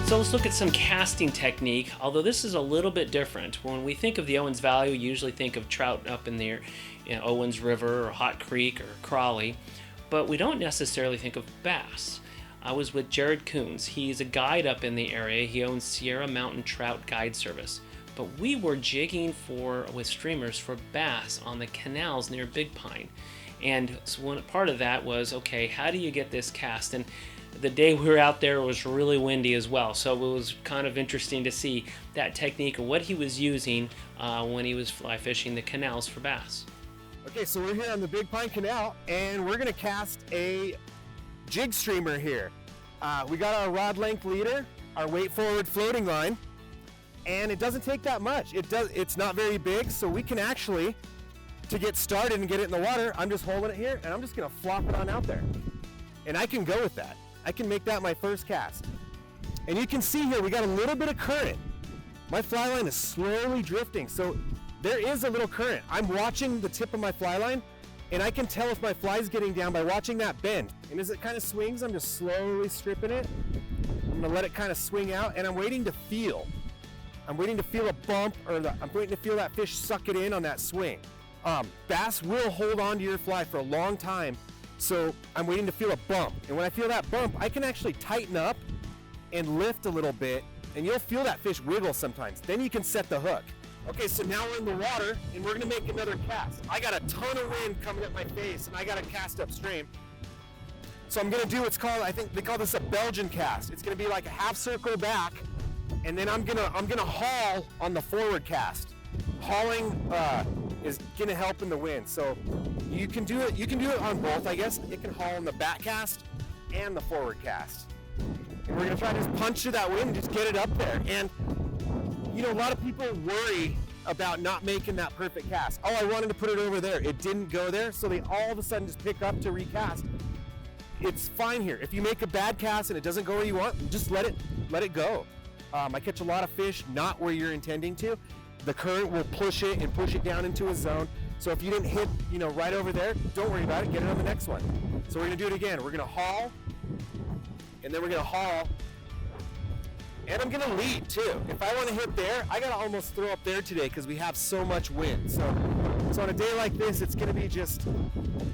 So let's look at some casting technique, although this is a little bit different. When we think of the Owens Valley, we usually think of trout up in the Owens River or Hot Creek or Crowley, but we don't necessarily think of bass. I was with Jarett Coons. He's a guide up in the area. He owns Sierra Mountain Trout Guide Service. But we were jigging with streamers for bass on the canals near Big Pine. And so one part of that was, okay, how do you get this cast? And the day we were out there was really windy as well, so it was kind of interesting to see that technique and what he was using when he was fly fishing the canals for bass. Okay, so we're here on the Big Pine Canal, and we're gonna cast a jig streamer here. We got our rod length leader, our weight forward floating line, and it doesn't take that much. It's not very big, so we can actually, to get started and get it in the water, I'm just holding it here, and I'm just gonna flop it on out there. And I can go with that. I can make that my first cast. And you can see here, we got a little bit of current. My fly line is slowly drifting, so there is a little current. I'm watching the tip of my fly line, and I can tell if my fly's getting down by watching that bend. And as it kind of swings, I'm just slowly stripping it. I'm gonna let it kind of swing out, and I'm waiting to feel. I'm waiting to feel a bump, or I'm waiting to feel that fish suck it in on that swing. Bass will hold on to your fly for a long time, so I'm waiting to feel a bump. And when I feel that bump, I can actually tighten up and lift a little bit, and you'll feel that fish wiggle sometimes. Then you can set the hook. Okay, so now we're in the water, and we're gonna make another cast. I got a ton of wind coming at my face, and I got to cast upstream. So I'm gonna do what's called, I think they call this a Belgian cast. It's gonna be like a half circle back, and then I'm gonna haul on the forward cast. Hauling is gonna help in the wind. So you can do it on both, I guess. It can haul on the back cast and the forward cast. And we're gonna try to just punch through that wind and just get it up there. And you know, a lot of people worry about not making that perfect cast. Oh, I wanted to put it over there. It didn't go there, so they all of a sudden just pick up to recast. It's fine here. If you make a bad cast and it doesn't go where you want, just let it go. I catch a lot of fish not where you're intending to. The current will push it and push it down into a zone. So if you didn't hit, right over there, don't worry about it. Get it on the next one. So we're gonna do it again. We're gonna haul, and then we're gonna haul, and I'm gonna lead too. If I want to hit there, I gotta almost throw up there today because we have so much wind. So on a day like this, it's gonna be just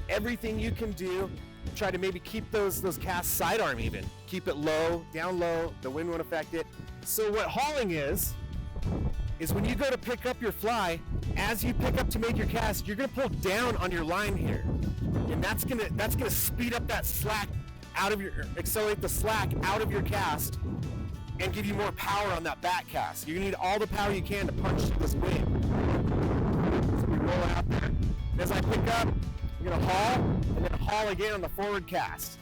everything you can do. Try to maybe keep those casts sidearm even. Keep it low, down low. The wind won't affect it. So what hauling is when you go to pick up your fly, as you pick up to make your cast, you're gonna pull down on your line here. And that's gonna speed up that slack accelerate the slack out of your cast and give you more power on that back cast. You're gonna need all the power you can to punch through this wind. So we roll out there. And as I pick up, you're gonna haul, and then haul again on the forward cast.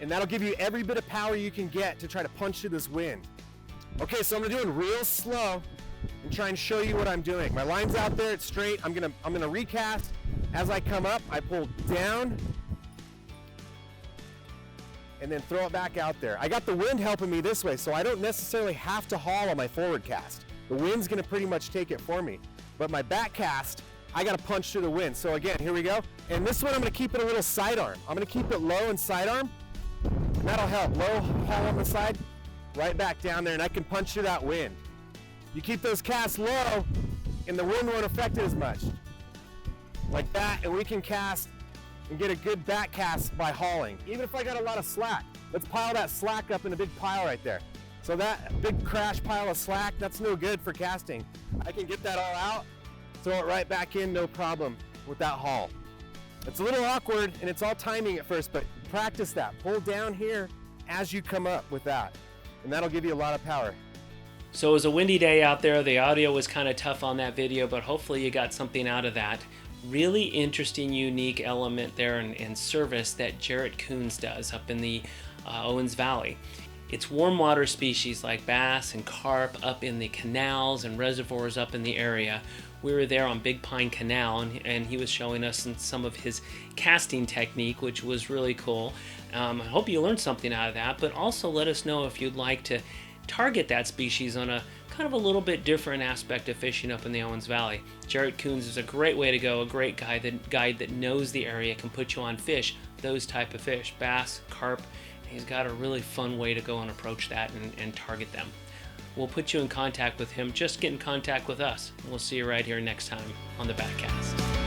And that'll give you every bit of power you can get to try to punch through this wind. Okay, so I'm gonna do it real slow and try and show you what I'm doing. My line's out there, it's straight. I'm gonna recast. As I come up, I pull down and then throw it back out there. I got the wind helping me this way, so I don't necessarily have to haul on my forward cast. The wind's gonna pretty much take it for me. But my back cast, I gotta punch through the wind. So again, here we go. And this one, I'm gonna keep it a little sidearm. I'm gonna keep it low and sidearm. And that'll help. Low haul on the side, right back down there, and I can punch through that wind. You keep those casts low, and the wind won't affect it as much. Like that, and we can cast and get a good back cast by hauling. Even if I got a lot of slack, let's pile that slack up in a big pile right there. So that big crash pile of slack, that's no good for casting. I can get that all out, throw it right back in, no problem with that haul. It's a little awkward, and it's all timing at first, but practice that. Pull down here as you come up with that, and that'll give you a lot of power. So it was a windy day out there. The audio was kind of tough on that video, but hopefully you got something out of that. Really interesting, unique element there and service that Jarett Coons does up in the Owens Valley. It's warm water species like bass and carp up in the canals and reservoirs up in the area. We were there on Big Pine Canal, and he was showing us some of his casting technique, which was really cool. I hope you learned something out of that, but also let us know if you'd like to target that species on a kind of a little bit different aspect of fishing up in the Owens Valley. Jarett Coons is a great way to go, a great guide that knows the area, can put you on those type of fish, bass, carp, He's got a really fun way to go and approach that and target them. We'll put you in contact with him. Just get in contact with us. We'll see you right here next time on the Backcast.